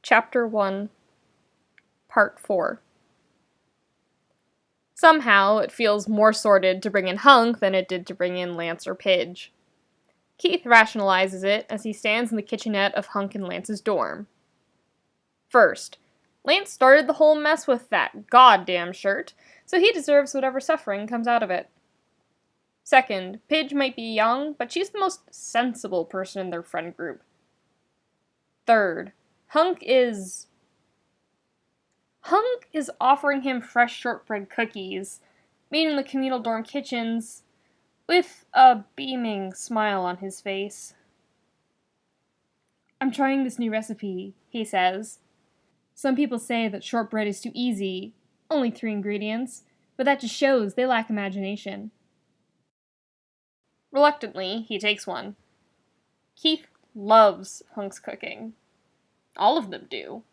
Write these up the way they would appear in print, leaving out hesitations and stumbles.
Chapter 1, Part 4. Somehow, it feels more sorted to bring in Hunk than it did to bring in Lance or Pidge. Keith rationalizes it as he stands in the kitchenette of Hunk and Lance's dorm. First, Lance started the whole mess with that goddamn shirt, so he deserves whatever suffering comes out of it. Second, Pidge might be young, but she's the most sensible person in their friend group. Third, Hunk is offering him fresh shortbread cookies, made in the communal dorm kitchens, with a beaming smile on his face. "I'm trying this new recipe," he says. "Some people say that shortbread is too easy, only 3 ingredients, but that just shows they lack imagination." Reluctantly, he takes one. Keith loves Hunk's cooking. All of them do.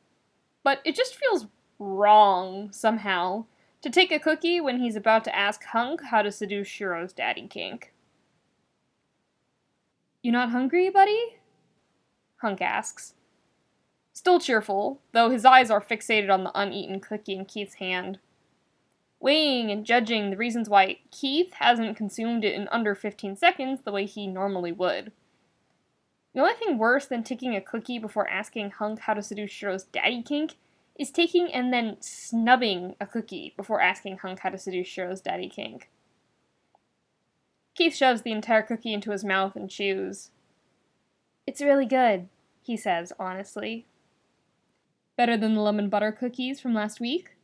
But it just feels wrong, somehow, to take a cookie when he's about to ask Hunk how to seduce Shiro's daddy kink. "You not hungry, buddy?" Hunk asks. Still cheerful, though his eyes are fixated on the uneaten cookie in Keith's hand. Weighing and judging the reasons why Keith hasn't consumed it in under 15 seconds the way he normally would. The only thing worse than taking a cookie before asking Hunk how to seduce Shiro's daddy kink is taking and then snubbing a cookie before asking Hunk how to seduce Shiro's daddy kink. Keith shoves the entire cookie into his mouth and chews. "It's really good," he says honestly. "Better than the lemon butter cookies from last week?"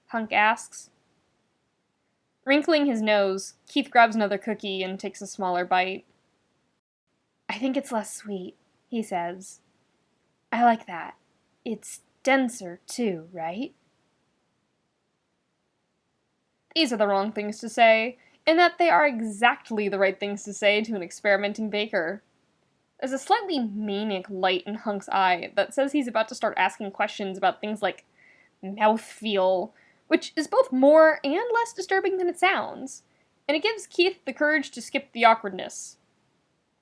Hunk asks. Wrinkling his nose, Keith grabs another cookie and takes a smaller bite. "I think it's less sweet," he says. "I like that. It's denser, too, right?" These are the wrong things to say, in that they are exactly the right things to say to an experimenting baker. There's a slightly manic light in Hunk's eye that says he's about to start asking questions about things like mouthfeel, which is both more and less disturbing than it sounds, and it gives Keith the courage to skip the awkwardness.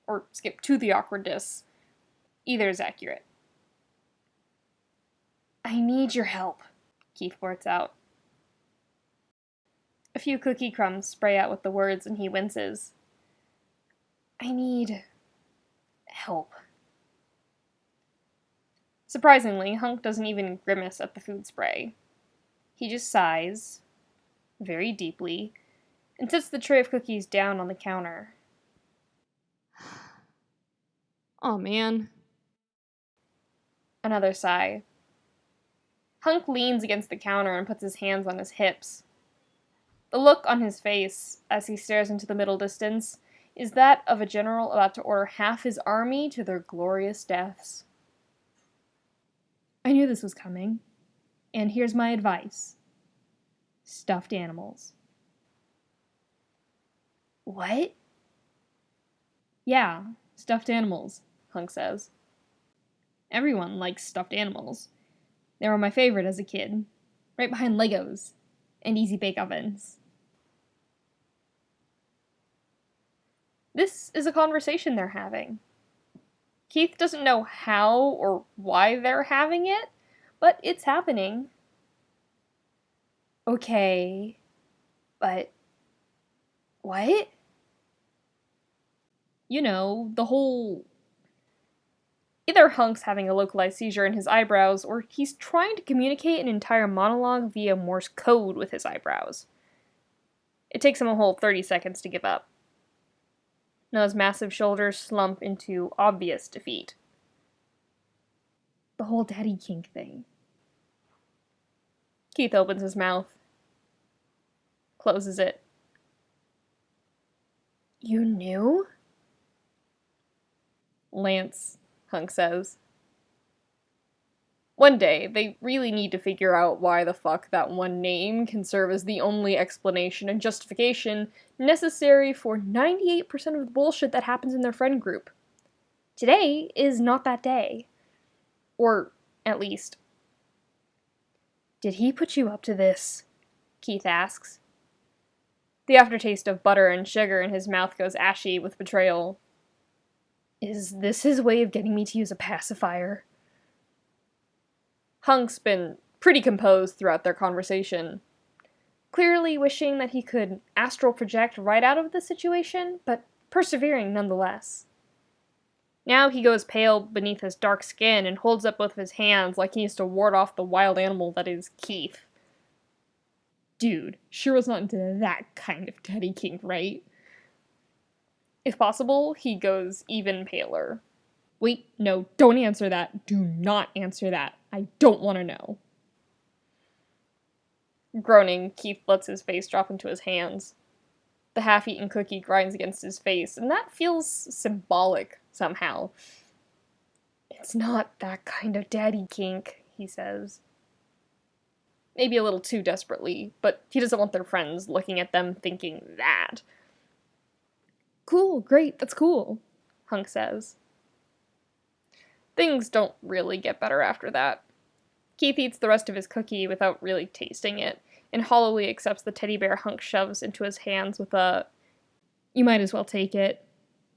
Or skip to the awkwardness. Either is accurate. "I need your help," Keith blurts out. A few cookie crumbs spray out with the words and he winces. "I need help." Surprisingly, Hunk doesn't even grimace at the food spray. He just sighs, very deeply, and sets the tray of cookies down on the counter. "Aw, man." Another sigh. Hunk leans against the counter and puts his hands on his hips. The look on his face, as he stares into the middle distance, is that of a general about to order half his army to their glorious deaths. "I knew this was coming, and here's my advice. Stuffed animals." "What?" "Yeah, stuffed animals," Hunk says. "Everyone likes stuffed animals. They were my favorite as a kid, right behind Legos and easy bake ovens." This is a conversation they're having. Keith doesn't know how or why they're having it, but it's happening. "Okay, but what?" "You know, the whole..." Either Hunk's having a localized seizure in his eyebrows, or he's trying to communicate an entire monologue via Morse code with his eyebrows. It takes him a whole 30 seconds to give up. Now his massive shoulders slump into obvious defeat. "The whole daddy kink thing." Keith opens his mouth. Closes it. "You knew?" "Lance," Hunk says. One day, they really need to figure out why the fuck that one name can serve as the only explanation and justification necessary for 98% of the bullshit that happens in their friend group. Today is not that day. Or, at least. "Did he put you up to this?" Keith asks. The aftertaste of butter and sugar in his mouth goes ashy with betrayal. "Is this his way of getting me to use a pacifier?" Hunk's been pretty composed throughout their conversation, clearly wishing that he could astral project right out of the situation, but persevering nonetheless. Now he goes pale beneath his dark skin and holds up both of his hands like he needs to ward off the wild animal that is Keith. Dude, Shiro's not into that kind of teddy kink, right? If possible, he goes even paler. Wait, no, don't answer that. Do not answer that. I don't want to know. Groaning, Keith lets his face drop into his hands. The half-eaten cookie grinds against his face, and that feels symbolic somehow. It's not that kind of daddy kink, he says. Maybe a little too desperately, but he doesn't want their friends looking at them thinking that. Cool, great, that's cool, Hunk says. Things don't really get better after that. Keith eats the rest of his cookie without really tasting it, and hollowly accepts the teddy bear Hunk shoves into his hands with a, "You might as well take it.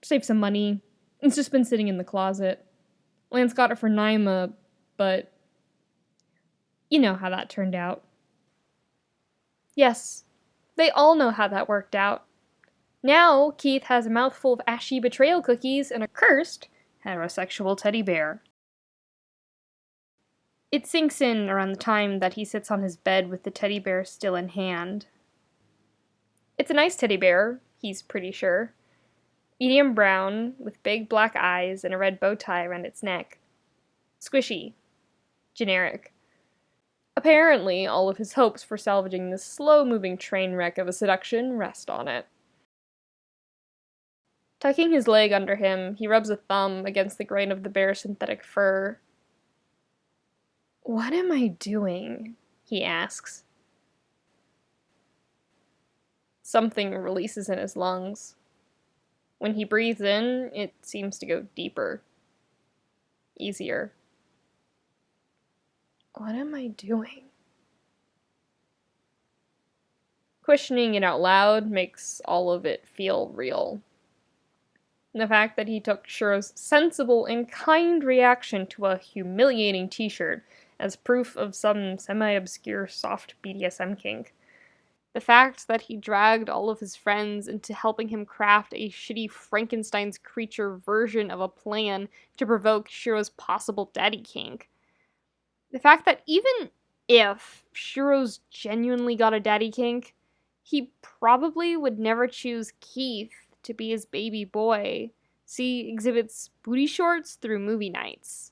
Save some money. It's just been sitting in the closet. Lance got it for Naima, but you know how that turned out." Yes, they all know how that worked out. Now Keith has a mouthful of ashy betrayal cookies and a cursed heterosexual teddy bear. It sinks in around the time that he sits on his bed with the teddy bear still in hand. It's a nice teddy bear, he's pretty sure. Medium brown, with big black eyes and a red bow tie around its neck. Squishy. Generic. Apparently, all of his hopes for salvaging this slow-moving train wreck of a seduction rest on it. Tucking his leg under him, he rubs a thumb against the grain of the bear's synthetic fur. "What am I doing?" he asks. Something releases in his lungs. When he breathes in, it seems to go deeper. Easier. What am I doing? Questioning it out loud makes all of it feel real. The fact that he took Shiro's sensible and kind reaction to a humiliating t-shirt as proof of some semi-obscure soft BDSM kink. The fact that he dragged all of his friends into helping him craft a shitty Frankenstein's creature version of a plan to provoke Shiro's possible daddy kink. The fact that even if Shiro's genuinely got a daddy kink, he probably would never choose Keith to be his baby boy. See exhibits booty shorts through movie nights.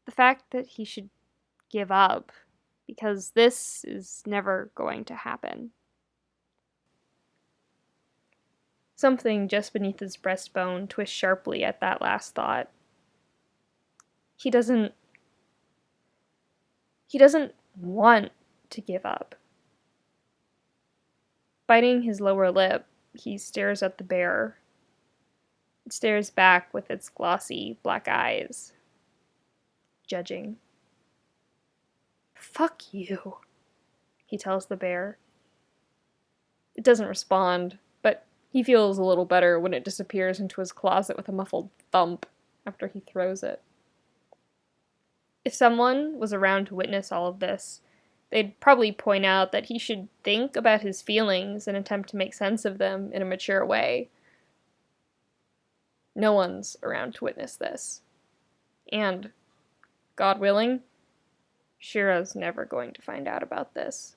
The fact that he should give up, because this is never going to happen. Something just beneath his breastbone twists sharply at that last thought. He doesn't want to give up. Biting his lower lip, he stares at the bear. It stares back with its glossy black eyes. Judging. "Fuck you," he tells the bear. It doesn't respond, but he feels a little better when it disappears into his closet with a muffled thump after he throws it. If someone was around to witness all of this, they'd probably point out that he should think about his feelings and attempt to make sense of them in a mature way. No one's around to witness this. And, God willing, Shiro's never going to find out about this.